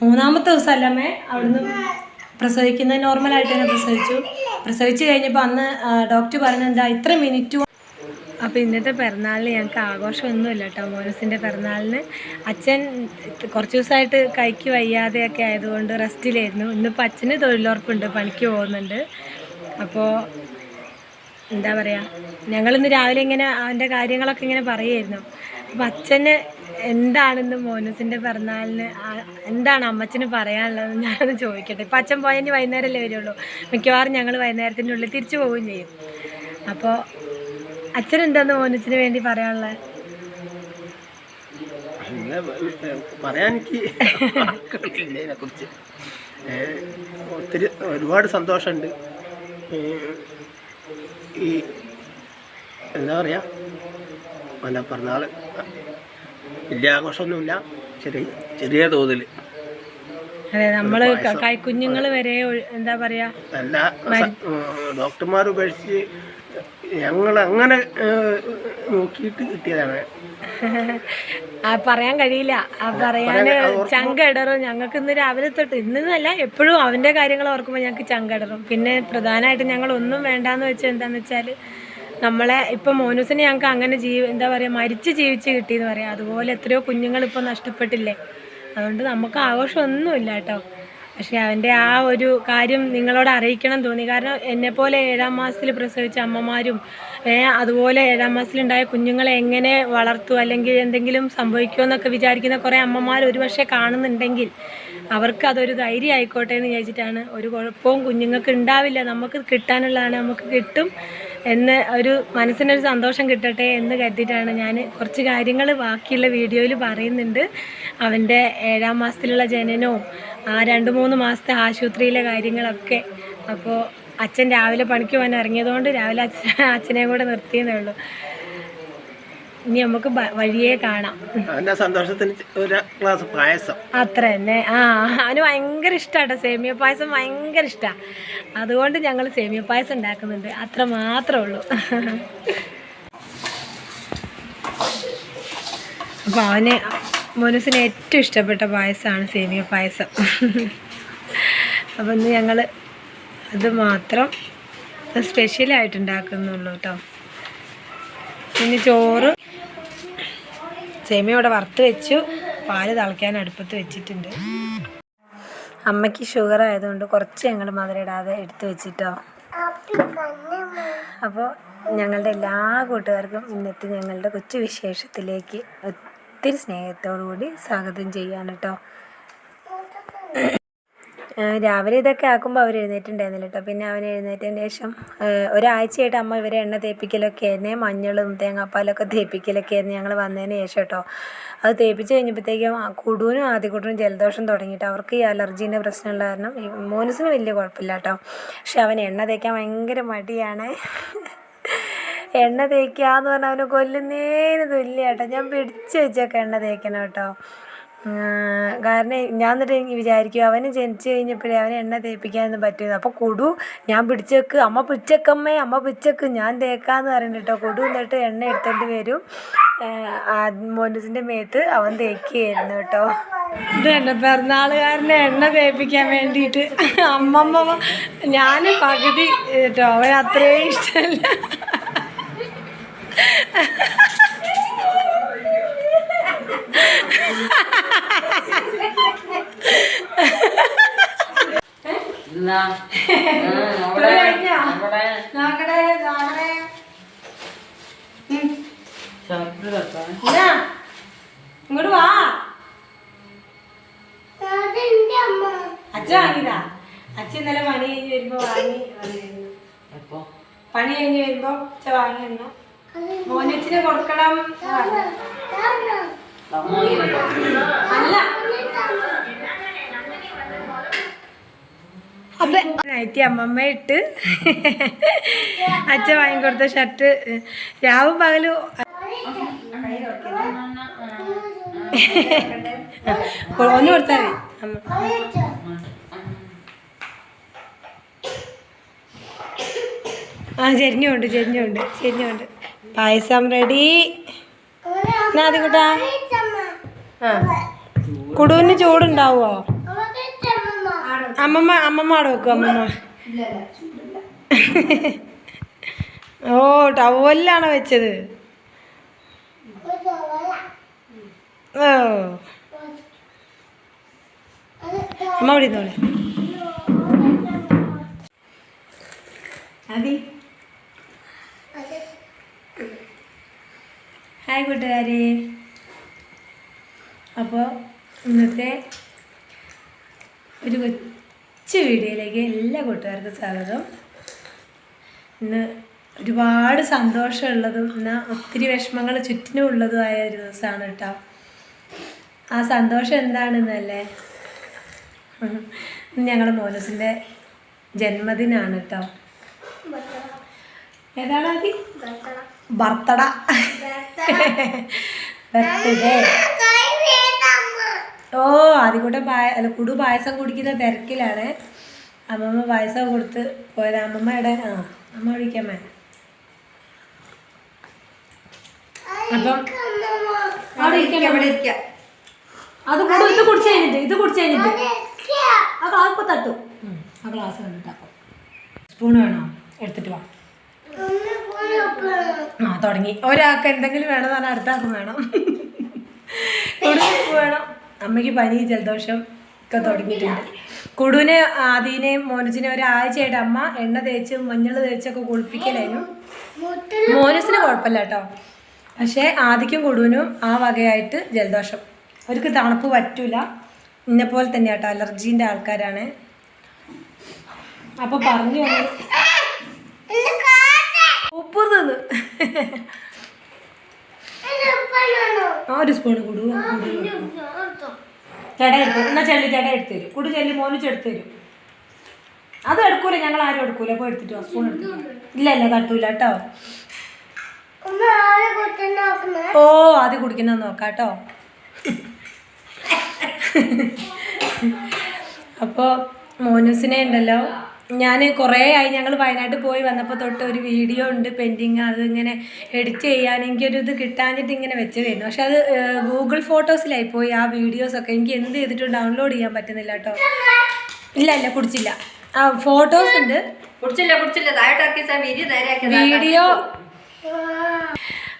മൂന്നാമത്തെ ദിവസമല്ലമ്മേ അവിടുന്ന് പ്രസവിക്കുന്നത് നോർമലായിട്ട് തന്നെ പ്രസവിച്ച് കഴിഞ്ഞപ്പോൾ അന്ന് ഡോക്ടർ പറഞ്ഞെന്താ ഇത്ര മിനിറ്റ്. അപ്പോൾ ഇന്നത്തെ പിറന്നാളിന് ഞങ്ങൾക്ക് ആഘോഷമൊന്നുമില്ല കേട്ടോ. മോനസിൻ്റെ പിറന്നാളിന് അച്ഛൻ കുറച്ച് ദിവസമായിട്ട് കൈക്ക് വയ്യാതെയൊക്കെ ആയതുകൊണ്ട് റെസ്റ്റിലായിരുന്നു. ഇന്നിപ്പോൾ അച്ഛന് തൊഴിലുറപ്പുണ്ട്, പണിക്ക് പോകുന്നുണ്ട്. അപ്പോൾ എന്താ പറയുക, ഞങ്ങളിന്ന് രാവിലെ ഇങ്ങനെ അവൻ്റെ കാര്യങ്ങളൊക്കെ ഇങ്ങനെ പറയുമായിരുന്നു. അപ്പോൾ അച്ഛന് എന്താണെന്ന് മോനസിൻ്റെ പിറന്നാളിന് എന്താണ് അമ്മച്ചന് പറയാനുള്ളത് ഞാനത് ചോദിക്കട്ടെ. ഇപ്പം അച്ഛൻ പോയതിന് വൈകുന്നേരമല്ലേ വരുള്ളൂ. മിക്കവാറും ഞങ്ങൾ വൈകുന്നേരത്തിൻ്റെ ഉള്ളിൽ തിരിച്ചു പോവുകയും ചെയ്യും. അപ്പോൾ അച്ഛനെന്താന്ന് മോനസിന് വേണ്ടി പറയാനുള്ളത്? പറയാൻ എനിക്ക് ഇതിനെക്കുറിച്ച് ഒത്തിരി ഒരുപാട് സന്തോഷമുണ്ട്. ഈ എന്താ പറയുക, പിന്നെ പിറന്നാൾ വലിയ ആഘോഷമൊന്നുമില്ല, ചെറിയ തോതിൽ. അതെ, നമ്മൾ കുഞ്ഞുങ്ങൾ വരെ എന്താ പറയുക, എല്ലാ ഡോക്ടർമാർ ഉപേക്ഷിച്ച് ഞങ്ങൾ അങ്ങനെ നോക്കിയിട്ട് കിട്ടിയതാണ്. പറയാൻ കഴിയില്ല, പറയാൻ ചങ്കടറും. ഞങ്ങൾക്ക് ഇന്ന് രാവിലെ തൊട്ട്, ഇന്നല്ല എപ്പോഴും അവൻ്റെ കാര്യങ്ങൾ ഓർക്കുമ്പോൾ ഞങ്ങൾക്ക് ചങ്കടറും. പിന്നെ പ്രധാനമായിട്ടും ഞങ്ങൾ ഒന്നും വേണ്ടാന്ന് വെച്ചാൽ എന്താണെന്ന് വെച്ചാൽ നമ്മളെ ഇപ്പം മോനൂസിനെ ഞങ്ങൾക്ക് അങ്ങനെ എന്താ പറയുക, മരിച്ച് ജീവിച്ച് കിട്ടിയെന്ന് പറയാം. അതുപോലെ എത്രയോ കുഞ്ഞുങ്ങൾ ഇപ്പോൾ നഷ്ടപ്പെട്ടില്ലേ. അതുകൊണ്ട് നമുക്ക് ആഘോഷമൊന്നുമില്ല കേട്ടോ. പക്ഷേ അവൻ്റെ ആ ഒരു കാര്യം നിങ്ങളോട് അറിയിക്കണം തോന്നി. കാരണം എന്നെപ്പോലെ 7ാം മാസത്തിൽ പ്രസവിച്ച അമ്മമാരും അതുപോലെ 7ാം മാസത്തിലുണ്ടായ കുഞ്ഞുങ്ങളെ എങ്ങനെ വളർത്തും, അല്ലെങ്കിൽ എന്തെങ്കിലും സംഭവിക്കുമോ എന്നൊക്കെ വിചാരിക്കുന്ന കുറേ അമ്മമാർ ഒരുപക്ഷെ കാണുന്നുണ്ടെങ്കിൽ അവർക്ക് അതൊരു ധൈര്യം ആയിക്കോട്ടെ എന്ന് വിചാരിച്ചിട്ടാണ്. ഒരു കുഴപ്പവും കുഞ്ഞുങ്ങൾക്ക് ഉണ്ടാവില്ല, നമുക്ക് കിട്ടാനുള്ളതാണ്, നമുക്ക് കിട്ടും എന്ന് ഒരു മനസ്സിനൊരു സന്തോഷം കിട്ടട്ടെ എന്ന് കരുതിയിട്ടാണ് ഞാൻ കുറച്ച് കാര്യങ്ങൾ ബാക്കിയുള്ള വീഡിയോയിൽ പറയുന്നുണ്ട്. അവൻ്റെ 7ാം മാസത്തിലുള്ള ജനനവും ആ 2-3 മാസത്തെ ആശുപത്രിയിലെ കാര്യങ്ങളൊക്കെ. അപ്പോൾ അച്ഛൻ രാവിലെ പണിക്ക് പോകാൻ ഇറങ്ങിയതുകൊണ്ട് രാവിലെ അച്ഛനെയും കൂടെ നിർത്തിയെന്നേ ഉള്ളൂ. ഇനി നമുക്ക് വഴിയേ കാണാം. സന്തോഷത്തിന് ഒരു ഗ്ലാസ് പായസം അത്ര തന്നെ. അവന് ഭയങ്കര ഇഷ്ടമാണ് സേമിയ പായസം, ഭയങ്കര ഇഷ്ടമാണ്. അതുകൊണ്ട് ഞങ്ങൾ സേമിയ പായസം ഉണ്ടാക്കുന്നുണ്ട്, അത്ര മാത്രമേ ഉള്ളൂ. അപ്പോൾ അവന് മോനൂസിന് ഏറ്റവും ഇഷ്ടപ്പെട്ട പായസമാണ് സേമിയ പായസം. അപ്പോൾ ഇന്ന് ഞങ്ങൾ അത് മാത്രം സ്പെഷ്യലായിട്ട് ഉണ്ടാക്കുന്നുള്ളൂ കേട്ടോ. പിന്നെ ചോറ് സേമിയ ഇവിടെ വറുത്ത് വെച്ചു, പാല് തിളയ്ക്കാൻ അടുപ്പത്ത് വെച്ചിട്ടുണ്ട്. അമ്മയ്ക്ക് ഷുഗർ ആയതുകൊണ്ട് കുറച്ച് ഞങ്ങൾ മധുരം ഇടാതെ എടുത്ത് വെച്ചിട്ടോ. അപ്പോൾ ഞങ്ങളുടെ എല്ലാ കൂട്ടുകാർക്കും ഇന്നത്തെ ഞങ്ങളുടെ കൊച്ചു വിശേഷത്തിലേക്ക് ഒത്തിരി സ്നേഹത്തോടു കൂടി സ്വാഗതം ചെയ്യാണ് കേട്ടോ. രാവിലെ ഇതൊക്കെ ആക്കുമ്പോൾ അവർ എഴുന്നേറ്റുണ്ടായിരുന്നില്ല കേട്ടോ. പിന്നെ അവൻ എഴുന്നേറ്റതിന് ശേഷം ഒരാഴ്ചയായിട്ട് അമ്മ ഇവരെ എണ്ണ തേപ്പിക്കലൊക്കെ ആയിരുന്നു, മഞ്ഞളും തേങ്ങാപ്പാലൊക്കെ തേപ്പിക്കലൊക്കെ ആയിരുന്നു ഞങ്ങൾ വന്നതിന് ശേഷം കേട്ടോ. അത് തേപ്പിച്ച് കഴിഞ്ഞപ്പോഴത്തേക്കും കുടുവിനും ആദ്യക്കുട്ടനും ജലദോഷം തുടങ്ങിയിട്ട് അവർക്ക് ഈ അലർജീൻ്റെ പ്രശ്നമുള്ള കാരണം മോനൂസിന് വലിയ കുഴപ്പമില്ല കേട്ടോ. പക്ഷെ അവൻ എണ്ണ തേക്കാൻ ഭയങ്കര മടിയാണ്. എണ്ണ തേക്കാന്ന് പറഞ്ഞാൽ അവന് കൊല്ലുന്നതിന് തുല്യ കേട്ടോ. ഞാൻ പിടിച്ച് വെച്ചൊക്കെ എണ്ണ തേക്കണം കേട്ടോ. കാരണം ഞാൻ എന്നിട്ട് വിചാരിക്കും അവന് ജനിച്ച് കഴിഞ്ഞപ്പോഴേ അവനെ എണ്ണ തേപ്പിക്കാനൊന്നും പറ്റുന്നത്. അപ്പോൾ കൊടു ഞാൻ പിടിച്ചേക്ക്, അമ്മ പിടിച്ചേക്കമ്മേ, അമ്മ പിടിച്ചേക്ക്, ഞാൻ തേക്കാന്ന് പറയുന്നുണ്ട് കേട്ടോ. കൊടു എന്നിട്ട് എണ്ണ എടുത്തോണ്ട് വരും, മോനൂസിൻ്റെ മേത്ത് അവൻ തേക്കുകയായിരുന്നു കേട്ടോ. ഇത് തന്നെ പിറന്നാളുകാരനെ എണ്ണ തേപ്പിക്കാൻ വേണ്ടിയിട്ട് അമ്മമ്മ ഞാൻ പകുതി കേട്ടോ. അവൻ അത്രയും ഇഷ്ടമല്ല. ഇങ്ങോട്ട് വാ. അച്ഛ വാങ്ങിയതാ. അച്ഛ ഇന്നലെ പണി കഴിഞ്ഞ് വരുമ്പോ വാങ്ങി വന്നിരുന്നു. പണി കഴിഞ്ഞ് വരുമ്പോ അച്ഛ വാങ്ങിയിരുന്നു. മോനച്ചിന് കൊടുക്കണം. അല്ല അപ്പൊ നൈറ്റി അമ്മമ്മ ഇട്ട് അച്ഛൻ വാങ്ങിക്കൊടുത്ത ഷർട്ട് രാവും പകലും ഒന്ന് കൊടുത്താൽ മതി. ചെരിഞ്ഞുണ്ട്. പായസം റെഡി. എന്നാ കൂട്ടാ. കുടുവിന് ചൂടുണ്ടാവോ? അമ്മമ്മ അവിടെ വെക്കും അമ്മമ്മ. ഓ ടവലിലാണോ വെച്ചത്? ഓ അമ്മ അവിടെ ഇരുന്നോളെ. അതി ഹായ് കൂട്ടുകാരെ. അപ്പോൾ ഇന്നത്തെ ഒരു കൊച്ചു വീഡിയോയിലേക്ക് എല്ലാ കൂട്ടുകാർക്കും സ്വാഗതം. ഇന്ന് ഒരുപാട് സന്തോഷമുള്ളതും എന്നാൽ ഒത്തിരി വിഷമങ്ങൾ ചുറ്റിനും ഉള്ളതുമായ ഒരു ദിവസമാണ് കേട്ടോ. ആ സന്തോഷം എന്താണെന്നല്ലേ, ഞങ്ങളുടെ മോനസിൻ്റെ ജന്മദിനമാണ് കേട്ടോ. ഏതാണ് അതി? ബർത്ത്ഡേ. ഓ ആദ്യക്കൂട്ടം കുടു പായസം കുടിക്കുന്ന തിരക്കിലാണ്. അമ്മമ്മ പായസം കൊടുത്ത് പോയത്. അമ്മമ്മയുടെ അമ്മ വിളിക്കാമേ. അപ്പം അത് ഇത് കുടിച്ച് കഴിഞ്ഞിട്ട് ആ ഗ്ലാസ് ഇപ്പൊ തട്ടും. ആ ഗ്ലാസ് കണ്ടിട്ടാക്കും. സ്പൂൺ വേണോ? എടുത്തിട്ട് വാ. തുടങ്ങി. ഒരാൾക്ക് എന്തെങ്കിലും വേണമെന്ന് പറഞ്ഞാൽ അടുത്താൾക്കും വേണം. വേണം. അമ്മയ്ക്ക് പനി ജലദോഷം ഒക്കെ തുടങ്ങിയിട്ടുണ്ട്. കുടുവിനെ ആദീനെയും മോനസിനെ ഒരാഴ്ചയായിട്ട് അമ്മ എണ്ണ തേച്ച് മഞ്ഞൾ തേച്ചൊക്കെ കുളിപ്പിക്കലായിരുന്നു. മോനസിന് കുഴപ്പമില്ല കേട്ടോ. പക്ഷേ ആദിക്കും കുടുവിനും ആ വകയായിട്ട് ജലദോഷം. അവർക്ക് തണുപ്പ് പറ്റൂല. ഇന്നെപ്പോലെ തന്നെ കേട്ടോ, അലർജീൻ്റെ ആൾക്കാരാണ്. അപ്പോൾ പറഞ്ഞു ഉപ്പ് തിന്ന് ഒരു സ്പൂണ് കുടു ചേട്ട എടുത്തു. എന്നാൽ ചെല്ലി ചേട്ട എടുത്തു തരും. കുടു ചെല്ലി മോനിച്ച് എടുത്തു തരും. അത് എടുക്കൂല, ഞങ്ങൾ ആരും എടുക്കൂല. അപ്പോൾ എടുത്തിട്ടോ സ്പൂൺ എടുത്തു. ഇല്ല തട്ടൂല കേട്ടോ. ഓ ആദ്യം കുടിക്കുന്ന നോക്കാം കേട്ടോ. അപ്പോൾ മോനൂസിനെ ഉണ്ടല്ലോ, ഞാൻ കുറേ ആയി, ഞങ്ങൾ വയനാട്ടിൽ പോയി വന്നപ്പോൾ തൊട്ട് ഒരു വീഡിയോ ഉണ്ട് പെൻഡിങ്. അതിങ്ങനെ എഡിറ്റ് ചെയ്യാൻ എനിക്കൊരു ഇത് കിട്ടാഞ്ഞിട്ട് ഇങ്ങനെ വെച്ചതായിരുന്നു. പക്ഷെ അത് ഗൂഗിൾ ഫോട്ടോസിലായി പോയി ആ വീഡിയോസൊക്കെ. എനിക്ക് എന്ത് ചെയ്തിട്ടും ഡൗൺലോഡ് ചെയ്യാൻ പറ്റുന്നില്ല കേട്ടോ. ഇല്ല കുടിച്ചില്ല. ആ ഫോട്ടോസ് ഉണ്ട്. വീഡിയോ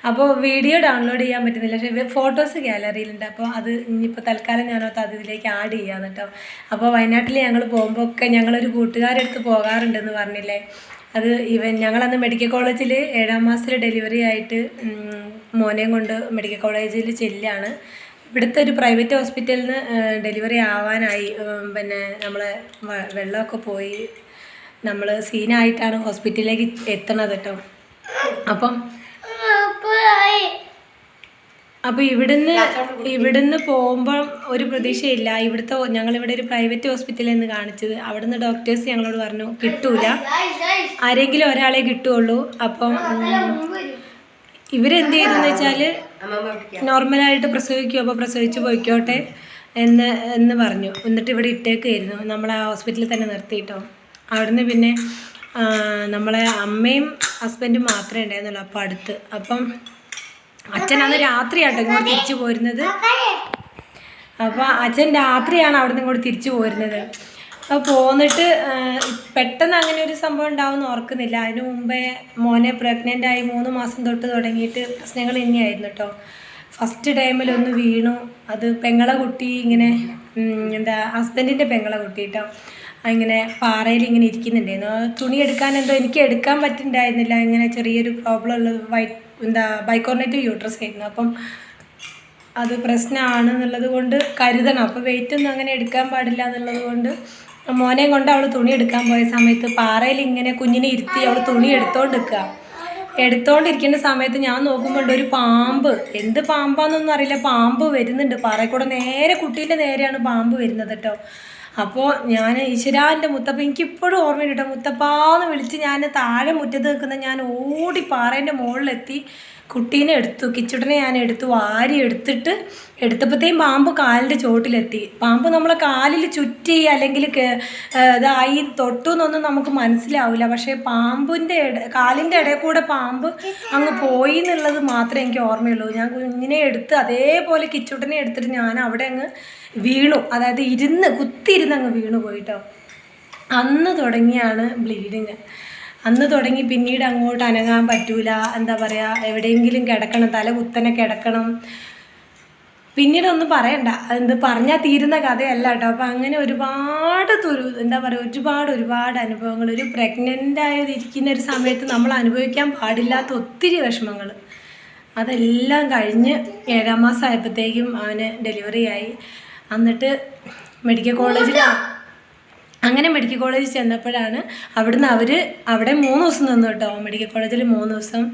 അപ്പോൾ വീഡിയോ ഡൗൺലോഡ് ചെയ്യാൻ പറ്റുന്നില്ല. പക്ഷേ ഫോട്ടോസ് ഗാലറിയിലുണ്ട്. അപ്പോൾ അത് ഇനിയിപ്പോൾ തൽക്കാലം ഞാനോർത്ത് അത് ഇതിലേക്ക് ആഡ് ചെയ്യാന്ന് കേട്ടോ. അപ്പോൾ വയനാട്ടിൽ ഞങ്ങൾ പോകുമ്പോൾ ഒക്കെ ഞങ്ങളൊരു കൂട്ടുകാരെടുത്ത് പോകാറുണ്ടെന്ന് പറഞ്ഞില്ലേ, അത് ഞങ്ങളന്ന് മെഡിക്കൽ കോളേജിൽ 7ാം മാസത്തിൽ ഡെലിവറി ആയിട്ട് മോനെയും കൊണ്ട് മെഡിക്കൽ കോളേജിൽ ചെല്ലാണ്. ഇവിടുത്തെ ഒരു പ്രൈവറ്റ് ഹോസ്പിറ്റലിൽ നിന്ന് ഡെലിവറി ആവാനായി. പിന്നെ നമ്മൾ വെള്ളമൊക്കെ പോയി നമ്മൾ സീനായിട്ടാണ് ഹോസ്പിറ്റലിലേക്ക് എത്തണത് കേട്ടോ. അപ്പം ഇവിടുന്ന് പോകുമ്പോൾ ഒരു പ്രതീക്ഷയില്ല. ഇവിടുത്തെ ഞങ്ങളിവിടെ ഒരു പ്രൈവറ്റ് ഹോസ്പിറ്റലിൽ നിന്ന് കാണിച്ചത്. അവിടുന്ന് ഡോക്ടേഴ്സ് ഞങ്ങളോട് പറഞ്ഞു കിട്ടൂല, ആരെങ്കിലും ഒരാളെ കിട്ടുള്ളൂ. അപ്പം ഇവരെന്ത് ചെയ്തെന്ന് വെച്ചാൽ നോർമലായിട്ട് പ്രസവിക്കും, അപ്പോൾ പ്രസവിച്ച് പോയിക്കോട്ടെ എന്ന് പറഞ്ഞു. എന്നിട്ട് ഇവിടെ ഇട്ടേക്കായിരുന്നു. നമ്മളെ ഹോസ്പിറ്റലിൽ തന്നെ നിർത്തിയിട്ടോ. അവിടുന്ന് പിന്നെ നമ്മളെ അമ്മയും ഹസ്ബൻഡും മാത്രമേ ഉണ്ടായിരുന്നുള്ളൂ അപ്പം അടുത്ത്. അപ്പം അച്ഛനന്ന് രാത്രിയാട്ടോ ഇങ്ങോട്ട് തിരിച്ചു പോരുന്നത്. അപ്പോൾ അച്ഛൻ രാത്രിയാണ് അവിടെ നിന്ന് ഇങ്ങോട്ട് തിരിച്ചു പോരുന്നത്. അപ്പോൾ പോന്നിട്ട് പെട്ടെന്ന് അങ്ങനെ ഒരു സംഭവം ഉണ്ടാവുമെന്ന് ഓർക്കുന്നില്ല. അതിന് മുമ്പേ മോനെ പ്രഗ്നൻ്റ് ആയി 3 മാസം തൊട്ട് തുടങ്ങിയിട്ട് പ്രശ്നങ്ങൾ തന്നെയായിരുന്നു കേട്ടോ. ഫസ്റ്റ് ടൈമിലൊന്ന് വീണു. അത് പെങ്ങളെ കുട്ടി ഇങ്ങനെ ഹസ്ബൻഡിൻ്റെ പെങ്ങളെ കുട്ടി കേട്ടോ. ഇങ്ങനെ പാറയിൽ ഇങ്ങനെ ഇരിക്കുന്നുണ്ടായിരുന്നു. തുണി എടുക്കാൻ എനിക്ക് എടുക്കാൻ പറ്റുന്നുണ്ടായിരുന്നില്ല. ഇങ്ങനെ ചെറിയൊരു പ്രോബ്ലം ഉള്ളത് ബൈക്കോർണേറ്റീവ് യൂട്രസ് ആയിരുന്നു. അപ്പം അത് പ്രശ്നമാണെന്നുള്ളത് കൊണ്ട് കരുതണം. അപ്പോൾ വെയിറ്റൊന്നും അങ്ങനെ എടുക്കാൻ പാടില്ല എന്നുള്ളത് കൊണ്ട് മോനെയും കൊണ്ട് അവൾ തുണി എടുക്കാൻ പോയ സമയത്ത് പാറയിൽ ഇങ്ങനെ കുഞ്ഞിനെ ഇരുത്തി അവൾ തുണി എടുത്തോണ്ടിരിക്കുന്ന സമയത്ത് ഞാൻ നോക്കുമ്പോൾ ഒരു പാമ്പ്, എന്ത് പാമ്പാന്നൊന്നും അറിയില്ല, പാമ്പ് വരുന്നുണ്ട് പാറയിൽ കൂടെ. നേരെ കുട്ടീൻ്റെ നേരെയാണ് പാമ്പ് വരുന്നത് കേട്ടോ. അപ്പോൾ ഞാൻ ഈശ്വരാൻ്റെ മുത്തപ്പ, എനിക്കിപ്പോഴും ഓർമ്മയുണ്ട് കേട്ടോ. മുത്തപ്പാന്ന് വിളിച്ച് ഞാൻ താഴെ മുറ്റത്ത് നിൽക്കുന്ന ഞാൻ ഓടി പാറേൻ്റെ മുകളിലെത്തി കുട്ടീനെ എടുത്തു. കിച്ചുടനെ ഞാൻ വാരി എടുത്തപ്പോഴത്തേയും പാമ്പ് കാലിൻ്റെ ചോട്ടിലെത്തി. പാമ്പ് നമ്മളെ കാലിൽ ചുറ്റി അല്ലെങ്കിൽ ഇതായി തൊട്ടു എന്നൊന്നും നമുക്ക് മനസ്സിലാവില്ല. പക്ഷേ പാമ്പിൻ്റെ കാലിൻ്റെ ഇടയിൽ കൂടെ പാമ്പ് അങ്ങ് പോയി എന്നുള്ളത് മാത്രമേ എനിക്ക് ഓർമ്മയുള്ളൂ. ഞാൻ കുഞ്ഞിനെ എടുത്ത് അതേപോലെ കിച്ചുടനെ എടുത്തിട്ട് ഞാൻ അവിടെ അങ്ങ് വീണു. അതായത് കുത്തിയിരുന്ന് അങ്ങ് വീണു പോയിട്ടോ. അന്ന് തുടങ്ങിയാണ് ബ്ലീഡിങ്. അന്ന് തുടങ്ങി പിന്നീട് അങ്ങോട്ട് അനങ്ങാൻ പറ്റൂല, എന്താ പറയുക, എവിടെയെങ്കിലും കിടക്കണം, തല കുത്തനെ കിടക്കണം. പിന്നീട് ഒന്നും പറയണ്ട, എന്ത് പറഞ്ഞാൽ തീരുന്ന കഥയല്ല കേട്ടോ. അപ്പം അങ്ങനെ ഒരുപാട് എന്താ പറയുക, ഒരുപാട് അനുഭവങ്ങൾ ഒരു പ്രഗ്നൻ്റ് ആയിരിക്കുന്ന ഒരു സമയത്ത് നമ്മൾ അനുഭവിക്കാൻ പാടില്ലാത്ത ഒത്തിരി വിഷമങ്ങൾ, അതെല്ലാം കഴിഞ്ഞ് 7-ാം മാസം ആയപ്പോഴത്തേക്കും അവന് ഡെലിവറി ആയി. എന്നിട്ട് മെഡിക്കൽ കോളേജിൽ മെഡിക്കൽ കോളേജിൽ ചെന്നപ്പോഴാണ് അവിടുന്ന് അവിടെ 3 ദിവസം നിന്നു കേട്ടോ. മെഡിക്കൽ കോളേജിൽ 3 ദിവസം.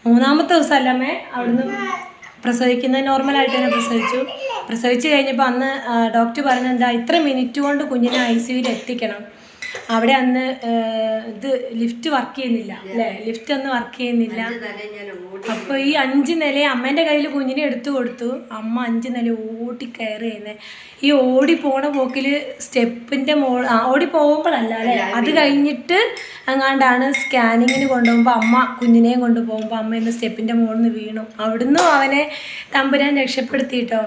3-ാമത്തെ ദിവസം അല്ലമ്മേ അവിടുന്ന് പ്രസവിക്കുന്നത് നോർമലായിട്ട് തന്നെ പ്രസവിച്ച് കഴിഞ്ഞപ്പോൾ അന്ന് ഡോക്ടർ പറഞ്ഞെന്താ, ഇത്ര മിനിറ്റ് കൊണ്ട് കുഞ്ഞിനെ ICUയിൽ എത്തിക്കണം. അവിടെ അന്ന് ഇത് ലിഫ്റ്റ് വർക്ക് ചെയ്യുന്നില്ല അല്ലേ, ലിഫ്റ്റ് ഒന്നും വർക്ക് ചെയ്യുന്നില്ല. അപ്പോൾ ഈ 5 നില അമ്മേൻ്റെ കയ്യിൽ കുഞ്ഞിനെ എടുത്തു കൊടുത്തു. അമ്മ 5 നില ഓടി കയറി ചെയ്യുന്നത്. ഈ ഓടി പോണ പോക്കിൽ സ്റ്റെപ്പിൻ്റെ ഓടി പോകുമ്പോഴല്ല അല്ലേ, അത് കഴിഞ്ഞിട്ട് അങ്ങാണ്ടാണ് സ്കാനിങ്ങിന് കൊണ്ടുപോകുമ്പോൾ അമ്മ കുഞ്ഞിനെയും കൊണ്ടുപോകുമ്പോൾ അമ്മ ഇന്ന് സ്റ്റെപ്പിൻ്റെ മുകളിൽ നിന്ന് വീണു. അവിടുന്ന് അവനെ തമ്പുരാൻ രക്ഷപ്പെടുത്തിയിട്ടോ.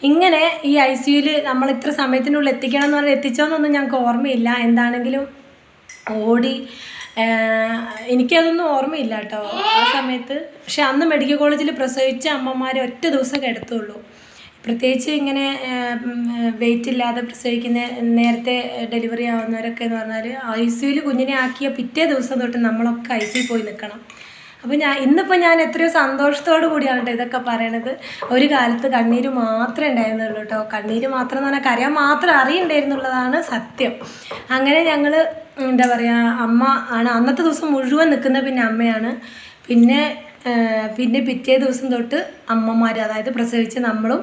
ഇങ്ങനെ ഈ ICUയിൽ നമ്മൾ ഇത്ര സമയത്തിനുള്ളിൽ എത്തിക്കണം എന്ന് പറഞ്ഞാൽ എത്തിച്ചോന്നൊന്നും ഞങ്ങൾക്ക് ഓർമ്മയില്ല. എന്താണെങ്കിലും ഓടി, എനിക്കതൊന്നും ഓർമ്മയില്ല കേട്ടോ ആ സമയത്ത്. പക്ഷെ അന്ന് മെഡിക്കൽ കോളേജിൽ പ്രസവിച്ച അമ്മമാരെ ഒറ്റ ദിവസം കിടത്തുള്ളൂ. പ്രത്യേകിച്ച് ഇങ്ങനെ വെയിറ്റ് ഇല്ലാതെ പ്രസവിക്കുന്ന നേരത്തെ ഡെലിവറി ആവുന്നവരൊക്കെ എന്ന് പറഞ്ഞാൽ ICUയിൽ കുഞ്ഞിനെ ആക്കിയ പിറ്റേ ദിവസം തൊട്ട് നമ്മളൊക്കെ ICUയിൽ പോയി നിൽക്കണം. അപ്പോൾ ഇന്നിപ്പോൾ ഞാൻ എത്രയോ സന്തോഷത്തോടു കൂടിയാണ് കേട്ടോ ഇതൊക്കെ പറയണത്. ഒരു കാലത്ത് കണ്ണീര് മാത്രമേ ഉണ്ടായിരുന്നുള്ളൂ കേട്ടോ. കണ്ണീര് മാത്രം എന്ന് പറഞ്ഞാൽ കരയാൻ മാത്രം അറിയണ്ടായിരുന്നുള്ളതാണ് സത്യം. അങ്ങനെ ഞങ്ങൾ എന്താ പറയുക, അമ്മ ആണ് അന്നത്തെ ദിവസം മുഴുവൻ നിൽക്കുന്നത്, പിന്നെ അമ്മയാണ്. പിന്നെ പിറ്റേ ദിവസം തൊട്ട് അമ്മമാർ, അതായത് പ്രസവിച്ച് നമ്മളും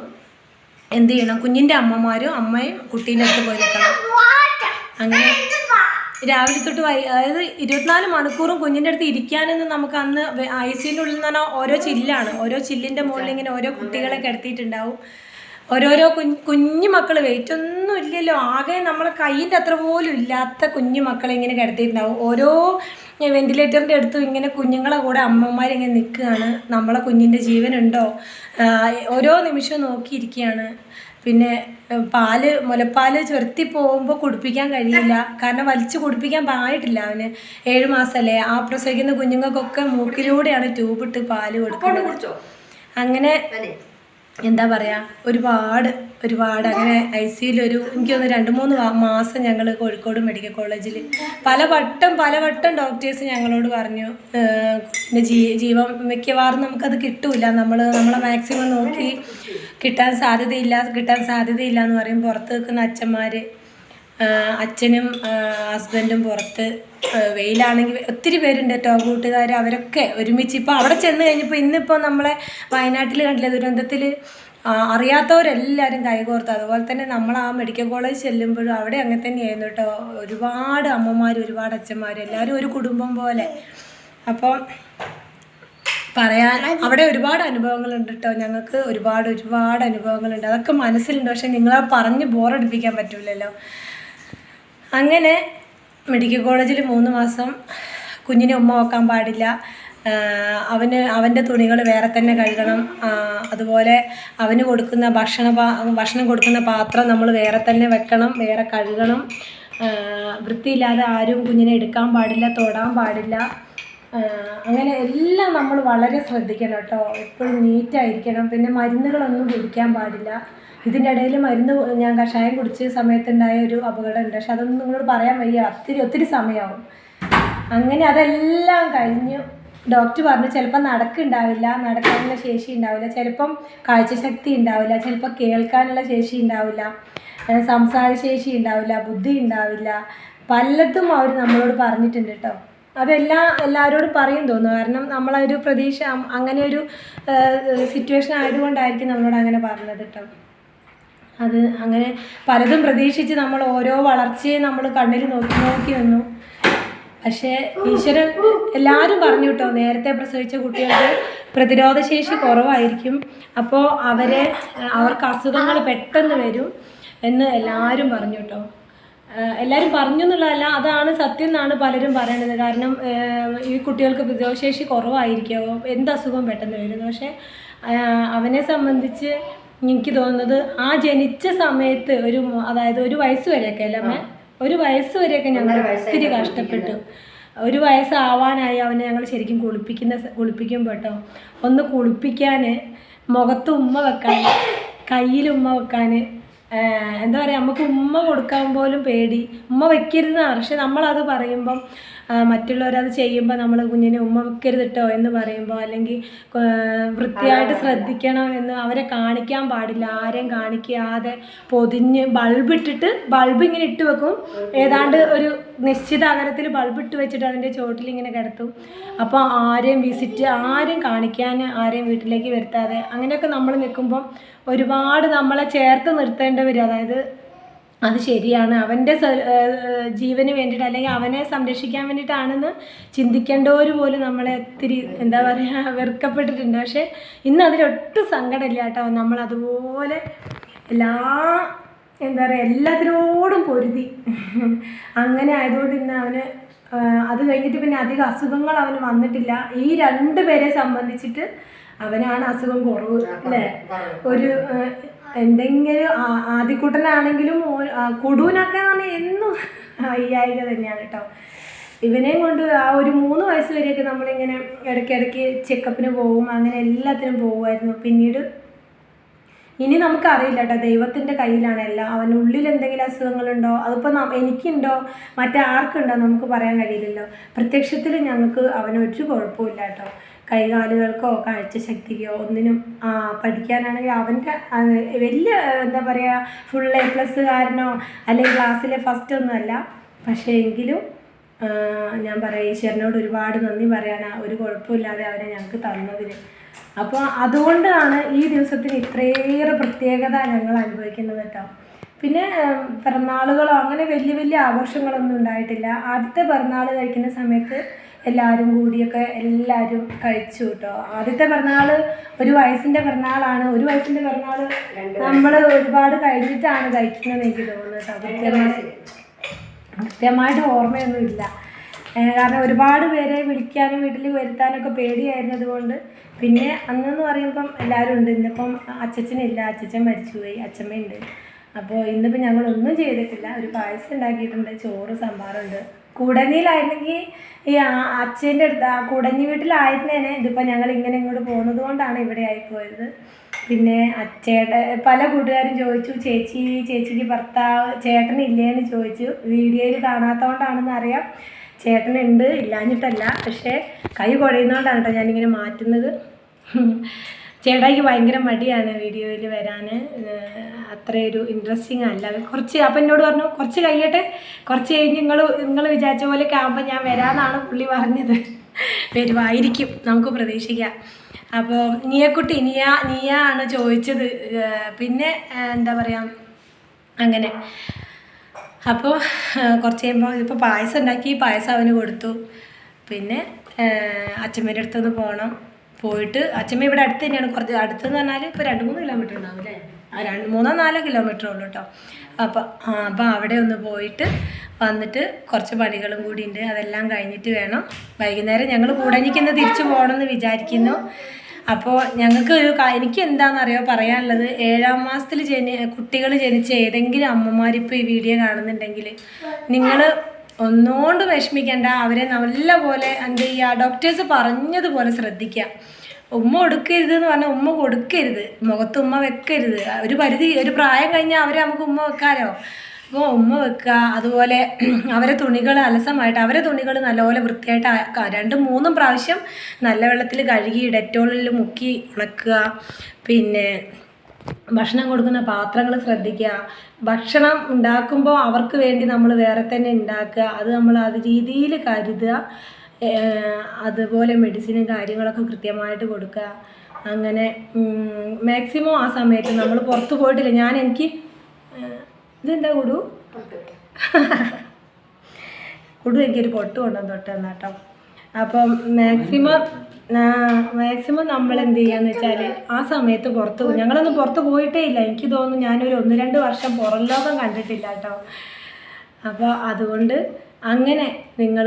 എന്ത് ചെയ്യണം, കുഞ്ഞിൻ്റെ അമ്മമാരും അമ്മയും കുട്ടീൻ്റെ അടുത്ത് പോയി നിൽക്കണം. അങ്ങനെ രാവിലെ തൊട്ട് അതായത് 24 മണിക്കൂറും കുഞ്ഞിൻ്റെ അടുത്ത് ഇരിക്കാനൊന്നും നമുക്ക് അന്ന് ICUവിൻ്റെ ഉള്ളിൽ നിന്ന് പറഞ്ഞാൽ ഓരോ ചില്ലാണ്, ഓരോ ചില്ലിൻ്റെ മുകളിൽ ഇങ്ങനെ ഓരോ കുട്ടികളെ കിടത്തിയിട്ടുണ്ടാവും. ഓരോരോ കുഞ്ഞു മക്കൾ, വെയിറ്റ് ഒന്നും ഇല്ലല്ലോ, ആകെ നമ്മളെ കയ്യിൻ്റെ അത്ര പോലും ഇല്ലാത്ത കുഞ്ഞു മക്കളെ ഇങ്ങനെ കിടത്തിയിട്ടുണ്ടാവും. ഓരോ വെന്റിലേറ്ററിൻ്റെ അടുത്തും ഇങ്ങനെ കുഞ്ഞുങ്ങളെ കൂടെ അമ്മമാരിങ്ങനെ നിൽക്കുകയാണ്. നമ്മളെ കുഞ്ഞിൻ്റെ ജീവനുണ്ടോ ഓരോ നിമിഷവും നോക്കിയിരിക്കുകയാണ്. പിന്നെ മുലപ്പാൽ ചുരത്തി പോകുമ്പോൾ കുടിപ്പിക്കാൻ കഴിയില്ല, കാരണം വലിച്ചു കുടിപ്പിക്കാൻ പാടില്ല. അവന് 7 മാസമല്ലേ. ആ പ്രസവിക്കുന്ന കുഞ്ഞുങ്ങൾക്കൊക്കെ മൂക്കിലൂടെയാണ് ട്യൂബിട്ട് പാല് കൊടുക്കുന്നത്. അങ്ങനെ എന്താ പറയുക, ഒരുപാട് അങ്ങനെ ICUയിൽ എനിക്ക് തോന്നുന്നു 2-3 മാസം ഞങ്ങൾ കോഴിക്കോട് മെഡിക്കൽ കോളേജിൽ പലവട്ടം ഡോക്ടേഴ്സ് ഞങ്ങളോട് പറഞ്ഞു, പിന്നെ ജീവൻ മിക്കവാറും നമുക്കത് കിട്ടൂല, നമ്മളെ മാക്സിമം നോക്കി കിട്ടാൻ സാധ്യതയില്ല എന്ന് പറയും. പുറത്ത് നിൽക്കുന്ന അച്ഛനും ഹസ്ബൻഡും പുറത്ത്, വെയിലാണെങ്കിൽ ഒത്തിരി പേരുണ്ട് കേട്ടോ കൂട്ടുകാർ, അവരൊക്കെ ഒരുമിച്ച്. ഇപ്പോൾ അവിടെ ചെന്ന് കഴിഞ്ഞപ്പോൾ ഇന്നിപ്പോൾ നമ്മളെ വയനാട്ടിൽ കണ്ടില്ലേ ദുരന്തത്തിൽ, അറിയാത്തവരെല്ലാവരും കൈകോർത്തു. അതുപോലെ തന്നെ നമ്മൾ ആ മെഡിക്കൽ കോളേജ് ചെല്ലുമ്പോഴും അവിടെ അങ്ങനെ തന്നെയായിരുന്നു കേട്ടോ. ഒരുപാട് അമ്മമാർ, ഒരുപാട് അച്ഛന്മാർ, എല്ലാവരും ഒരു കുടുംബം പോലെ. അപ്പോൾ അവിടെ ഒരുപാട് അനുഭവങ്ങളുണ്ട് കേട്ടോ. ഞങ്ങൾക്ക് ഒരുപാട് അനുഭവങ്ങളുണ്ട്, അതൊക്കെ മനസ്സിലുണ്ട്. പക്ഷെ നിങ്ങളെ പറഞ്ഞ് ബോറടിപ്പിക്കാൻ പറ്റില്ലല്ലോ. അങ്ങനെ മെഡിക്കൽ കോളേജിൽ 3 മാസം കുഞ്ഞിനെ ഉമ്മ വെക്കാൻ പാടില്ല. അവൻ്റെ തുണികൾ വേറെ തന്നെ കഴുകണം. അതുപോലെ അവന് കൊടുക്കുന്ന ഭക്ഷണം കൊടുക്കുന്ന പാത്രം നമ്മൾ വേറെ തന്നെ വെക്കണം, വേറെ കഴുകണം. വൃത്തിയില്ലാതെ ആരും കുഞ്ഞിനെ എടുക്കാൻ പാടില്ല, തൊടാൻ പാടില്ല. അങ്ങനെ എല്ലാം നമ്മൾ വളരെ ശ്രദ്ധിക്കണം കേട്ടോ. എപ്പോഴും നീറ്റായിരിക്കണം. പിന്നെ മരുന്നുകളൊന്നും കുടിക്കാൻ പാടില്ല. ഇതിൻ്റെ ഇടയിൽ ഞാൻ കഷായം കുടിച്ച സമയത്തുണ്ടായ ഒരു അപകടമുണ്ട്. പക്ഷെ അതൊന്നും നിങ്ങളോട് പറയാൻ വയ്യ, ഒത്തിരി സമയമാവും. അങ്ങനെ അതെല്ലാം കഴിഞ്ഞു. ഡോക്ടർ പറഞ്ഞു ചിലപ്പോൾ നടക്കാനുള്ള ശേഷി ഉണ്ടാവില്ല, ചിലപ്പം കാഴ്ചശക്തി ഉണ്ടാവില്ല, ചിലപ്പോൾ കേൾക്കാനുള്ള ശേഷി ഉണ്ടാവില്ല, സംസാരശേഷി ഉണ്ടാവില്ല, ബുദ്ധി ഉണ്ടാവില്ല, പലതും അവർ നമ്മളോട് പറഞ്ഞിട്ടുണ്ട് കേട്ടോ. എല്ലാവരോടും പറയും തോന്നുന്നു, കാരണം നമ്മളൊരു പ്രതീക്ഷ, അങ്ങനെ ഒരു സിറ്റുവേഷൻ ആയതുകൊണ്ടായിരിക്കും നമ്മളോട് അങ്ങനെ പറഞ്ഞത് കേട്ടോ. അത് അങ്ങനെ പലതും പ്രതീക്ഷിച്ച് നമ്മൾ ഓരോ വളർച്ചയെ നമ്മൾ കണ്ണിൽ നോക്കി നിന്നു. പക്ഷേ ഈശ്വരൻ എല്ലാവരും പറഞ്ഞു കേട്ടോ, നേരത്തെ പ്രസവിച്ച കുട്ടികൾക്ക് പ്രതിരോധശേഷി കുറവായിരിക്കും, അപ്പോൾ അവർക്ക് അസുഖങ്ങൾ പെട്ടെന്ന് വരും എന്ന് എല്ലാവരും പറഞ്ഞു കേട്ടോ. എല്ലാവരും പറഞ്ഞു എന്നുള്ളതല്ല, അതാണ് സത്യം എന്നാണ് പലരും പറയണത്. കാരണം ഈ കുട്ടികൾക്ക് പ്രതിരോധശേഷി കുറവായിരിക്കുമോ, എന്തസുഖം പെട്ടെന്ന് വരുന്നു. പക്ഷേ അവനെ സംബന്ധിച്ച് എനിക്ക് തോന്നുന്നത് ആ ജനിച്ച സമയത്ത് അതായത് 1 വയസ്സ് വരെയൊക്കെ അല്ലേ അമ്മേ, 1 വയസ്സ് വരെയൊക്കെ ഞങ്ങൾ ഒത്തിരി കഷ്ടപ്പെട്ടു. 1 വയസ്സാവാനായി അവനെ ഞങ്ങൾ ശരിക്കും കുളിപ്പിക്കുമ്പോൾ കേട്ടോ, ഒന്ന് കുളിപ്പിക്കാൻ, മുഖത്ത് ഉമ്മ വെക്കാൻ, കയ്യിൽ ഉമ്മ വെക്കാൻ, എന്താ പറയുക, നമുക്ക് ഉമ്മ കൊടുക്കാൻ പോലും പേടി. ഉമ്മ വെക്കരുതെന്നാണ്, പക്ഷെ നമ്മളത് പറയുമ്പം മറ്റുള്ളവരത് ചെയ്യുമ്പോൾ നമ്മൾ കുഞ്ഞിനെ ഉമ്മ വെക്കരുത് കേട്ടോ എന്ന് പറയുമ്പോൾ, അല്ലെങ്കിൽ വൃത്തിയായിട്ട് ശ്രദ്ധിക്കണം എന്ന് അവരെ കാണിക്കാൻ പാടില്ല. ആരെയും കാണിക്കാതെ പൊതിഞ്ഞ് ബൾബ് ഇങ്ങനെ ഇട്ട് വെക്കും. ഏതാണ്ട് ഒരു നിശ്ചിത അകലത്തിൽ ബൾബ് ഇട്ട് വെച്ചിട്ട് അതിൻ്റെ ചുവട്ടിൽ ഇങ്ങനെ കിടത്തും. അപ്പോൾ ആരെയും കാണിക്കാൻ ആരെയും വീട്ടിലേക്ക് വരുത്താതെ അങ്ങനെയൊക്കെ നമ്മൾ നിൽക്കുമ്പം ഒരുപാട് നമ്മളെ ചേർത്ത് നിർത്തേണ്ടി വരും. അതായത് അത് ശരിയാണ്, അവൻ്റെ ജീവന് വേണ്ടിയിട്ട് അല്ലെങ്കിൽ അവനെ സംരക്ഷിക്കാൻ വേണ്ടിയിട്ടാണെന്ന് ചിന്തിക്കേണ്ടവർ പോലും നമ്മളെ ഒത്തിരി എന്താ പറയുക വെറുക്കപ്പെട്ടിട്ടുണ്ട്. പക്ഷേ ഇന്ന് അതിലൊട്ടും സങ്കടമില്ല കേട്ടോ. നമ്മളതുപോലെ എന്താ പറയുക എല്ലാത്തിനോടും പൊരുതി അങ്ങനെ ആയതുകൊണ്ട് ഇന്ന് അവന് അത് കഴിഞ്ഞിട്ട് പിന്നെ അധികം അസുഖങ്ങൾ അവന് വന്നിട്ടില്ല. ഈ 2 പേരെ സംബന്ധിച്ചിട്ട് അവനാണ് അസുഖം കുറവ് അല്ലേ. ഒരു എന്തെങ്കിലും ആദ്യക്കുട്ടനാണെങ്കിലും കുടുവിനൊക്കെ എന്ന് പറഞ്ഞാൽ എന്നും വയ്യായിക തന്നെയാണ് കേട്ടോ. ഇവനെയും കൊണ്ട് ആ ഒരു 3 വയസ്സ് വരെയൊക്കെ നമ്മളിങ്ങനെ ഇടയ്ക്കിടയ്ക്ക് ചെക്കപ്പിന് പോകും, അങ്ങനെ എല്ലാത്തിനും പോകുമായിരുന്നു. പിന്നീട് ഇനി നമുക്കറിയില്ല കേട്ടോ, ദൈവത്തിൻ്റെ കയ്യിലാണ് എല്ലാം. അവനുള്ളിൽ എന്തെങ്കിലും അസുഖങ്ങളുണ്ടോ, അതിപ്പോൾ എനിക്കുണ്ടോ മറ്റാർക്കുണ്ടോ നമുക്ക് പറയാൻ കഴിയില്ലല്ലോ. പ്രത്യക്ഷത്തിൽ ഞങ്ങൾക്ക് അവനൊരു കുഴപ്പമില്ല കേട്ടോ. കൈകാലുകൾക്കോ കാഴ്ചശക്തിക്കോ ഒന്നിനും. പഠിക്കാനാണെങ്കിൽ അവൻ്റെ വലിയ എന്താ പറയുക ഫുൾ A+ കാരനോ അല്ലെങ്കിൽ ക്ലാസ്സിലെ ഫസ്റ്റ് ഒന്നുമല്ല. പക്ഷേ എങ്കിലും ഞാൻ പറയാം ഈശ്വരനോട് ഒരുപാട് നന്ദി പറയാനാണ് ഒരു കുഴപ്പമില്ലാതെ അവനെ ഞങ്ങൾക്ക് തന്നതിന്. അപ്പോൾ അതുകൊണ്ടാണ് ഈ ദിവസത്തിന് ഇത്രയേറെ പ്രത്യേകത ഞങ്ങൾ അനുഭവിക്കുന്നത് കേട്ടോ. പിന്നെ പിറന്നാളുകളോ അങ്ങനെ വലിയ ആഘോഷങ്ങളൊന്നും ഉണ്ടായിട്ടില്ല. ആദ്യത്തെ പിറന്നാൾ കഴിക്കുന്ന സമയത്ത് എല്ലാവരും കൂടിയൊക്കെ എല്ലാവരും കഴിച്ചു കേട്ടോ. ആദ്യത്തെ പിറന്നാൾ 1 വയസ്സിൻ്റെ പിറന്നാളാണ്. 1 വയസ്സിൻ്റെ പിറന്നാൾ നമ്മൾ ഒരുപാട് കഴിഞ്ഞിട്ടാണ് കഴിക്കുന്നതെന്ന് എനിക്ക് തോന്നുന്നു കേട്ടോ. കൃത്യമായിട്ട് ഓർമ്മയൊന്നുമില്ല, കാരണം ഒരുപാട് പേരെ വിളിക്കാനും വീട്ടിൽ വരുത്താനൊക്കെ പേടിയായിരുന്നത് കൊണ്ട്. പിന്നെ അന്നെന്ന് പറയുമ്പം എല്ലാവരും ഉണ്ട്. ഇന്നിപ്പം അച്ചച്ചനില്ല, അച്ചച്ചൻ മരിച്ചുപോയി, അച്ചമ്മയുണ്ട്. അപ്പോൾ ഇന്നിപ്പോൾ ഞങ്ങളൊന്നും ചെയ്തിട്ടില്ല. ഒരു പായസം ഉണ്ടാക്കിയിട്ടുണ്ട്, ചോറ് സാമ്പാറുണ്ട്. കുടനിയിലായിരുന്നെങ്കിൽ ഈ അച്ഛൻ്റെ അടുത്ത് കുടഞ്ഞി വീട്ടിലായിരുന്നേനെ. ഇതിപ്പോൾ ഞങ്ങൾ ഇങ്ങനെ ഇങ്ങോട്ട് പോകുന്നത് കൊണ്ടാണ് ഇവിടെ ആയിപ്പോയത്. പിന്നെ അച്ഛയുടെ പല കൂട്ടുകാരും ചോദിച്ചു, ചേച്ചിക്ക് ചേട്ടനില്ലേന്ന് ചോദിച്ചു. വീഡിയോയിൽ കാണാത്തതുകൊണ്ടാണെന്ന് അറിയാം. ചേട്ടനുണ്ട്, ഇല്ലാഞ്ഞിട്ടല്ല, പക്ഷേ കൈ കുഴയുന്നതുകൊണ്ടാണ് കേട്ടോ ഞാനിങ്ങനെ മാറ്റുന്നത്. ചേട്ടായിക്ക് ഭയങ്കര മടിയാണ് വീഡിയോയിൽ വരാൻ, അത്രയൊരു ഇൻട്രസ്റ്റിംഗ് അല്ല. അപ്പം എന്നോട് പറഞ്ഞു കുറച്ച് കഴിയട്ടെ, കുറച്ച് കഴിഞ്ഞ് നിങ്ങൾ വിചാരിച്ച പോലെയൊക്കെ ആകുമ്പോൾ ഞാൻ വരാമെന്നാണ് പുള്ളി പറഞ്ഞത്. വരുമായിരിക്കും, നമുക്ക് പ്രതീക്ഷിക്കാം. അപ്പോൾ നീയ ആണ് ചോദിച്ചത്. പിന്നെ എന്താ പറയുക അങ്ങനെ. അപ്പോൾ കുറച്ച് കഴിയുമ്പോൾ ഇപ്പോൾ പായസം ഉണ്ടാക്കി, പായസം അവന് കൊടുത്തു. പിന്നെ അച്ഛമ്മേൻ്റെ അടുത്തൊന്ന് പോയിട്ട് അച്ഛമ്മ ഇവിടെ അടുത്ത് തന്നെയാണ്. കുറച്ച് അടുത്തെന്ന് പറഞ്ഞാൽ ഇപ്പോൾ 2-3 കിലോമീറ്റർ ഉണ്ടാവും അല്ലേ, 3-4 കിലോമീറ്റർ ഉള്ളൂ കേട്ടോ. അപ്പോൾ അവിടെ ഒന്ന് പോയിട്ട് വന്നിട്ട് കുറച്ച് പണികളും കൂടി ഉണ്ട്. അതെല്ലാം കഴിഞ്ഞിട്ട് വേണം വൈകുന്നേരം ഞങ്ങൾ കൂടനിക്കുന്ന തിരിച്ചു പോകണമെന്ന് വിചാരിക്കുന്നു. അപ്പോൾ ഞങ്ങൾക്ക് എനിക്ക് എന്താണെന്നറിയോ പറയാനുള്ളത്, 7ാം മാസത്തിൽ കുട്ടികൾ ജനിച്ച ഏതെങ്കിലും അമ്മമാരിപ്പോൾ ഈ വീഡിയോ കാണുന്നുണ്ടെങ്കിൽ നിങ്ങൾ ഒന്നുകൊണ്ട് വിഷമിക്കേണ്ട. അവരെ നല്ല പോലെ എന്ത് ചെയ്യുക, ഡോക്ടേഴ്സ് പറഞ്ഞതുപോലെ ശ്രദ്ധിക്കുക. ഉമ്മ കൊടുക്കരുത് എന്ന് പറഞ്ഞാൽ ഉമ്മ കൊടുക്കരുത്, മുഖത്ത് ഉമ്മ വെക്കരുത്. ഒരു പ്രായം കഴിഞ്ഞാൽ അവരെ നമുക്ക് ഉമ്മ വെക്കാമല്ലോ. അപ്പോൾ ഉമ്മ വെക്കുക. അതുപോലെ അവരെ തുണികൾ അലസമായിട്ട് അവരെ തുണികൾ നല്ലപോലെ വൃത്തിയായിട്ട് 2-3 പ്രാവശ്യം നല്ല വെള്ളത്തിൽ കഴുകി ഡെറ്റോളിൽ മുക്കി ഉണക്കുക. പിന്നെ ഭക്ഷണം കൊടുക്കുന്ന പാത്രങ്ങൾ ശ്രദ്ധിക്കുക. ഭക്ഷണം ഉണ്ടാക്കുമ്പോൾ അവർക്ക് വേണ്ടി നമ്മൾ വേറെ തന്നെ ഉണ്ടാക്കുക. അത് രീതിയിൽ കരുതുക. അതുപോലെ മെഡിസിനും കാര്യങ്ങളൊക്കെ കൃത്യമായിട്ട് കൊടുക്കുക. അങ്ങനെ മാക്സിമം ആ സമയത്ത് നമ്മൾ പുറത്ത് പോയിട്ടില്ല. എനിക്ക് ഇതെന്താ കുടു എനിക്കൊരു പൊട്ട് കൊണ്ടുവന്ന് തൊട്ടെന്ന് കേട്ടോ. അപ്പം മാക്സിമം നമ്മൾ എന്ത് ചെയ്യാന്ന് വെച്ചാൽ ആ സമയത്ത് ഞങ്ങളൊന്നും പുറത്ത് പോയിട്ടേ ഇല്ല. എനിക്ക് തോന്നുന്നു ഞാനൊരു 1-2 വർഷം പുറം ലോകം കണ്ടിട്ടില്ല കേട്ടോ. അപ്പോൾ അതുകൊണ്ട് അങ്ങനെ നിങ്ങൾ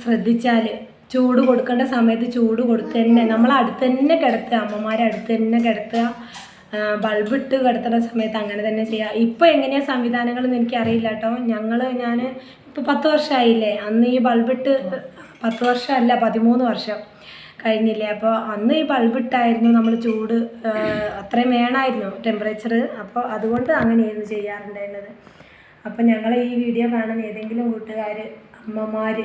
ശ്രദ്ധിച്ചാൽ ചൂട് കൊടുക്കേണ്ട സമയത്ത് ചൂട് കൊടുത്ത് തന്നെ നമ്മളടുത്ത് തന്നെ കിടത്തുക, അമ്മമാരെ അടുത്ത് തന്നെ കിടത്തുക. ബൾബ് ഇട്ട് കിടത്തുന്ന സമയത്ത് അങ്ങനെ തന്നെ ചെയ്യുക. ഇപ്പോൾ എങ്ങനെയാണ് സംവിധാനങ്ങളെന്ന് എനിക്കറിയില്ല കേട്ടോ. ഞാൻ ഇപ്പോൾ 10 വർഷമായില്ലേ, അന്ന് ഈ ബൾബിട്ട് 10 വർഷമല്ല 13 വർഷം കഴിഞ്ഞില്ലേ. അപ്പോൾ അന്ന് ഈ ബൾബിട്ടായിരുന്നു നമ്മൾ ചൂട് അത്രയും വേണമായിരുന്നു ടെമ്പറേച്ചർ. അപ്പോൾ അതുകൊണ്ട് അങ്ങനെയായിരുന്നു ചെയ്യാറുണ്ടായിരുന്നത്. അപ്പം ഞങ്ങൾ ഈ വീഡിയോ കാണുന്ന ഏതെങ്കിലും കൂട്ടുകാർ, അമ്മമാർ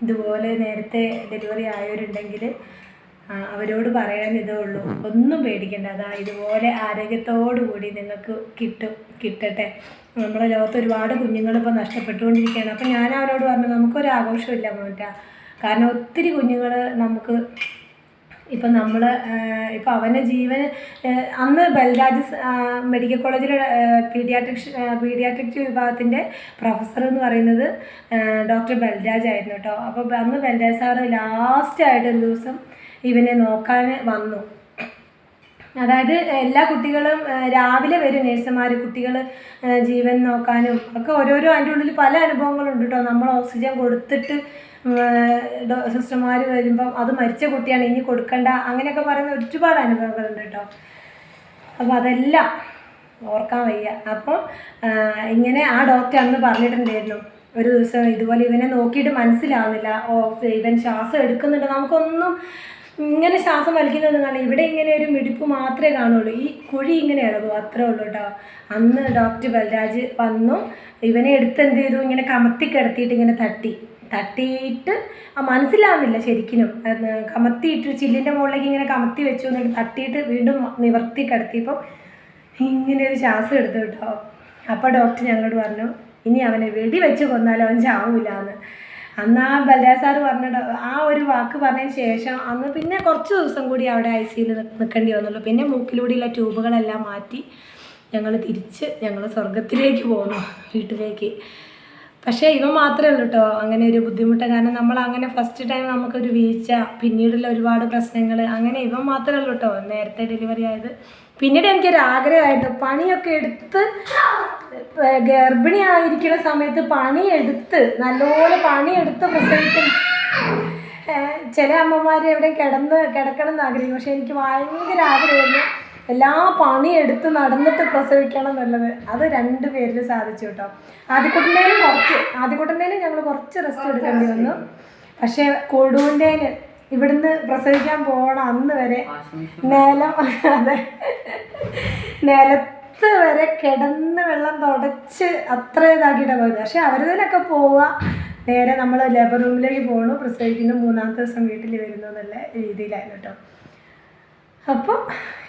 ഇതുപോലെ നേരത്തെ ഡെലിവറി ആയവരുണ്ടെങ്കിൽ അവരോട് പറയാൻ ഇതേ ഉള്ളൂ, ഒന്നും പേടിക്കേണ്ട. അതാ ഇതുപോലെ ആരോഗ്യത്തോടു കൂടി നിങ്ങൾക്ക് കിട്ടട്ടെ. നമ്മുടെ ലോകത്ത് ഒരുപാട് കുഞ്ഞുങ്ങളിപ്പോൾ നഷ്ടപ്പെട്ടുകൊണ്ടിരിക്കുകയാണ്. അപ്പം ഞാൻ അവരോട് പറഞ്ഞു, നമുക്കൊരു ആഘോഷമില്ല മോറ്റാ. കാരണം ഒത്തിരി കുഞ്ഞുങ്ങൾ നമുക്ക് ഇപ്പം നമ്മൾ ഇപ്പം അവൻ്റെ ജീവൻ അന്ന് ബൽരാജ് മെഡിക്കൽ കോളേജിലെ പീഡിയാട്രിക്സ് വിഭാഗത്തിൻ്റെ പ്രൊഫസർ എന്ന് പറയുന്നത് ഡോക്ടർ ബൽരാജ് ആയിരുന്നു കേട്ടോ. അപ്പോൾ അന്ന് ബൽരാജ് സാറ് ലാസ്റ്റായിട്ട് ഒരു ദിവസം ഇവനെ നോക്കാൻ വന്നു. അതായത് എല്ലാ കുട്ടികളും രാവിലെ വരും നേഴ്സുമാർ, കുട്ടികൾ ജീവൻ നോക്കാനും ഒക്കെ ഓരോരോ അതിൻ്റെ ഉള്ളിൽ പല അനുഭവങ്ങളുണ്ട് കേട്ടോ. നമ്മൾ ഓക്സിജൻ കൊടുത്തിട്ട് സിസ്റ്റർമാർ വരുമ്പം അത് മരിച്ച കുട്ടിയാണ് ഇനി കൊടുക്കണ്ട അങ്ങനെയൊക്കെ പറയുന്ന ഒരുപാട് അനുഭവങ്ങളുണ്ട് കേട്ടോ. അപ്പോൾ അതെല്ലാം ഓർക്കാൻ വയ്യ. അപ്പോൾ ഇങ്ങനെ ആ ഡോക്ടർ അന്ന് പറഞ്ഞിട്ടുണ്ടായിരുന്നു, ഒരു ദിവസം ഇതുപോലെ ഇവനെ നോക്കിയിട്ട് മനസ്സിലാവുന്നില്ല, ഇവൻ ശ്വാസം എടുക്കുന്നുണ്ട്, നമുക്കൊന്നും ഇങ്ങനെ ശ്വാസം വലിക്കുന്നൊന്നും കാണില്ല, ഇവിടെ ഇങ്ങനെ ഒരു മിടിപ്പ് മാത്രമേ കാണുള്ളൂ, ഈ കുഴി ഇങ്ങനെ ഇളകും, അത്രേ ഉള്ളൂ കേട്ടോ. അന്ന് ഡോക്ടർ ബൽരാജ് വന്നു, ഇവനെ എടുത്ത് എന്ത് ചെയ്തു, ഇങ്ങനെ കമത്തി കിടത്തിയിട്ട് ഇങ്ങനെ തട്ടിയിട്ട് മനസ്സിലാവുന്നില്ല ശരിക്കും, കമത്തിയിട്ട് ചില്ലിൻ്റെ മുകളിലേക്ക് ഇങ്ങനെ കമത്തി വെച്ചു, എന്നിട്ട് തട്ടിയിട്ട് വീണ്ടും നിവർത്തി കിടത്തിയപ്പം ഇങ്ങനെ ഒരു ശ്വാസം എടുത്തു കേട്ടോ. അപ്പോൾ ഡോക്ടർ ഞങ്ങളോട് പറഞ്ഞു, ഇനി അവനെ വെടി വെച്ച് കൊന്നാലും അവൻ ചാവൂല എന്ന്. അന്ന് ആ ബൽരാജ് സാറ് പറഞ്ഞ ആ ഒരു വാക്ക് പറഞ്ഞതിന് ശേഷം അന്ന് പിന്നെ കുറച്ച് ദിവസം കൂടി അവിടെ ICUയിൽ നിൽക്കേണ്ടി വന്നുള്ളൂ. പിന്നെ മൂക്കിലൂടെയുള്ള ട്യൂബുകളെല്ലാം മാറ്റി ഞങ്ങൾ സ്വർഗത്തിലേക്ക് പോന്നു, വീട്ടിലേക്ക്. പക്ഷേ ഇവ മാത്രമേ ഉള്ളൂ കേട്ടോ അങ്ങനെ ഒരു ബുദ്ധിമുട്ട്. കാരണം നമ്മൾ അങ്ങനെ ഫസ്റ്റ് ടൈം നമുക്കൊരു വീഴ്ച, പിന്നീടുള്ള ഒരുപാട് പ്രശ്നങ്ങൾ, അങ്ങനെ ഇവ മാത്രമേ ഉള്ളൂ കേട്ടോ നേരത്തെ ഡെലിവറി ആയത്. പിന്നീട് എനിക്കൊരു ആഗ്രഹമായിരുന്നു, പണിയൊക്കെ എടുത്ത് ഗർഭിണിയായിരിക്കുന്ന സമയത്ത് പണിയെടുത്ത് നല്ലപോലെ പണിയെടുത്ത് പ്രസവിക്കണം. ചില അമ്മമാർ എവിടെ കിടക്കണം എന്ന് ആഗ്രഹിക്കും, പക്ഷെ എനിക്ക് ഭയങ്കര ആഗ്രഹമായിരുന്നു എല്ലാ പണിയെടുത്ത് നടന്നിട്ട് പ്രസവിക്കണം എന്നുള്ളത്. അത് 2 പേരിൽ സാധിച്ചു കേട്ടോ. ആദ്യക്കുട്ടൻ്റെയിലും ഞങ്ങൾ കുറച്ച് റെസ്റ്റ് എടുക്കേണ്ടി വന്നു. പക്ഷേ കൊടുവിൻ്റെന് ഇവിടുന്ന് പ്രസവിക്കാൻ പോകണം അന്ന് വരെ നിലത്ത് വരെ കിടന്ന് വെള്ളം തുടച്ച് അത്ര ഇതാക്കിയിട്ടാണ് പോയത്. പക്ഷെ അവരിതിനൊക്കെ പോവുക, നേരെ നമ്മൾ ലേബർ റൂമിലേക്ക് പോകണു, പ്രസവിക്കുന്നു, 3-ാമത്തെ ദിവസം വീട്ടിൽ വരുന്നു എന്നുള്ള രീതിയിലായിരുന്നു കേട്ടോ. അപ്പോൾ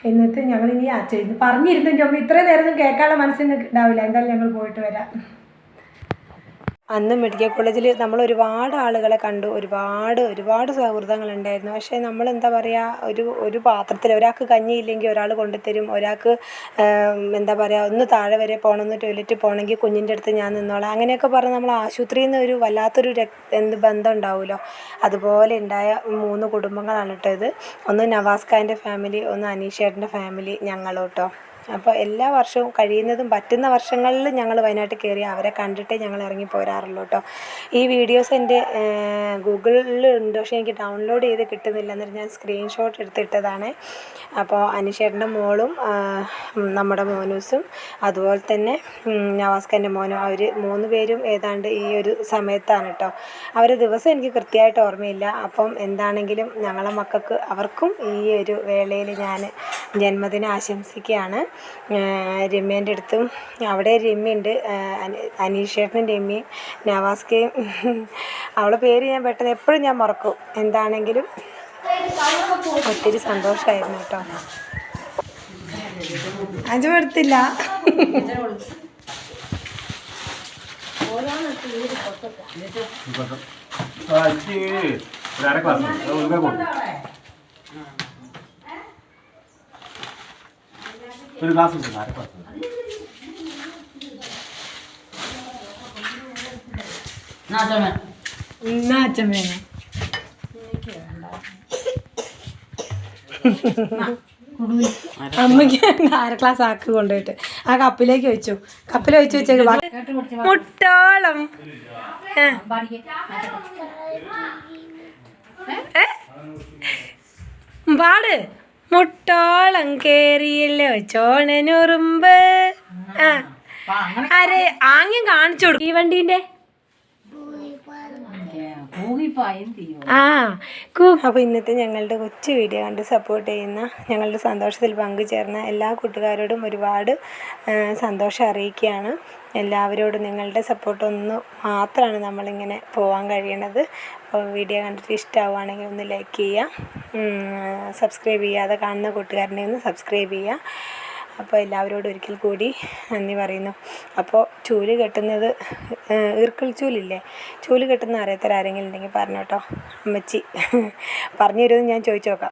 എന്നിട്ട് ഞങ്ങളിനി ഇന്ന് പറഞ്ഞിരുന്നു, ഇത്രയും നേരം കേൾക്കാനുള്ള മനസ്സിൽ ഉണ്ടാവില്ല. എന്തായാലും ഞങ്ങൾ പോയിട്ട് വരാം. അന്ന് മെഡിക്കൽ കോളേജിൽ നമ്മൾ ഒരുപാട് ആളുകളെ കണ്ടു, ഒരുപാട് സൗഹൃദങ്ങളുണ്ടായിരുന്നു. പക്ഷേ നമ്മൾ എന്താ പറയുക, ഒരു പാത്രത്തിൽ ഒരാൾക്ക് കഞ്ഞിയില്ലെങ്കിൽ ഒരാൾ കൊണ്ടുത്തരും, ഒരാൾക്ക് എന്താ പറയുക ഒന്ന് താഴെ വരെ പോകണമെന്ന് ടോയ്ലറ്റിൽ പോകണമെങ്കിൽ കുഞ്ഞിൻ്റെ അടുത്ത് ഞാൻ നിന്നോളാം, അങ്ങനെയൊക്കെ പറഞ്ഞ് നമ്മൾ ആശുപത്രിയിൽ നിന്ന് ഒരു വല്ലാത്തൊരു ബന്ധം ഉണ്ടാവുമല്ലോ. അതുപോലെ ഉണ്ടായ 3 കുടുംബങ്ങളാണ് കേട്ടോ ഇത്. ഒന്ന് നവാസ്ഖാൻ്റെ ഫാമിലി, ഒന്ന് അനീഷേട്ടൻ്റെ ഫാമിലി, ഞങ്ങളും കേട്ടോ. അപ്പോൾ എല്ലാ വർഷവും കഴിയുന്നതും പറ്റുന്ന വർഷങ്ങളിൽ ഞങ്ങൾ വയനാട്ടിൽ കയറി അവരെ കണ്ടിട്ടേ ഞങ്ങൾ ഇറങ്ങി പോരാറുള്ളൂ കേട്ടോ. ഈ വീഡിയോസ് എൻ്റെ ഗൂഗിളിലുണ്ട്, പക്ഷേ എനിക്ക് ഡൗൺലോഡ് ചെയ്ത് കിട്ടുന്നില്ല, എന്നിട്ട് ഞാൻ സ്ക്രീൻഷോട്ട് എടുത്തിട്ടതാണ്. അപ്പോൾ അനീഷേട്ടൻ്റെ മോളും നമ്മുടെ മോനൂസും അതുപോലെ തന്നെ നവാസ്ഖാൻ്റെ മോനും, അവർ 3 പേരും ഏതാണ്ട് ഈ ഒരു സമയത്താണ് കേട്ടോ. അവരെ ദിവസം എനിക്ക് കൃത്യമായിട്ട് ഓർമ്മയില്ല. അപ്പം എന്താണെങ്കിലും ഞങ്ങളെ മക്കൾക്ക് അവർക്കും ഈ ഒരു വേളയിൽ ഞാൻ ജന്മദിനം ആശംസിക്കുകയാണ്. രമ്യേൻ്റെ അടുത്തും, അവിടെ രമ്യുണ്ട്, അനീഷേട്ടനും രമ്യയും നവാസ്കയും, അവളെ പേര് ഞാൻ പെട്ടെന്ന് എപ്പോഴും ഞാൻ മറക്കും. എന്താണെങ്കിലും ഒത്തിരി സന്തോഷമായിരുന്നു കേട്ടോ. അജമെടുത്തില്ല ഒരു ഗ്ലാസ് ഉണ്ട്, അര ഗ്ലാസ്. അമ്മയ്ക്ക് 1/2 ഗ്ലാസ് ആക്കി കൊണ്ടുപോയിട്ട് ആ കപ്പിലേക്ക് വെച്ചു, വെച്ചേക്ക് മുട്ടോളം പാട് മുട്ടോളം കേറിയല്ലോ ചോണനുറുമ്പ്. ആ ആരെ ആംഗ്യം കാണിച്ചു കൊടുക്കും ഈ വണ്ടീന്റെ. അപ്പോൾ ഇന്നത്തെ ഞങ്ങളുടെ കൊച്ചു വീഡിയോ കണ്ട് സപ്പോർട്ട് ചെയ്യുന്ന, ഞങ്ങളുടെ സന്തോഷത്തിൽ പങ്കുചേർന്ന എല്ലാ കൂട്ടുകാരോടും ഒരുപാട് സന്തോഷം അറിയിക്കുകയാണ്. എല്ലാവരോടും നിങ്ങളുടെ സപ്പോർട്ടൊന്ന് മാത്രമാണ് നമ്മളിങ്ങനെ പോകാൻ കഴിയണത്. അപ്പോൾ വീഡിയോ കണ്ടിട്ട് ഇഷ്ടമാവുകയാണെങ്കിൽ ഒന്ന് ലൈക്ക് ചെയ്യുക, സബ്സ്ക്രൈബ് ചെയ്യാതെ കാണുന്ന കൂട്ടുകാരനെ ഒന്ന് സബ്സ്ക്രൈബ് ചെയ്യുക. അപ്പോൾ എല്ലാവരോടും ഒരിക്കൽ കൂടി നന്ദി പറയുന്നു. അപ്പോൾ ചൂല് കെട്ടുന്നത് ഈർക്കിൾ ചൂലില്ലേ, ചൂല് കെട്ടുന്ന അറിയാത്തവരാരെങ്കിലും ഉണ്ടെങ്കിൽ പറഞ്ഞോട്ടോ, അമ്മച്ചി പറഞ്ഞു തരുമെന്ന് ഞാൻ ചോദിച്ചു നോക്കാം.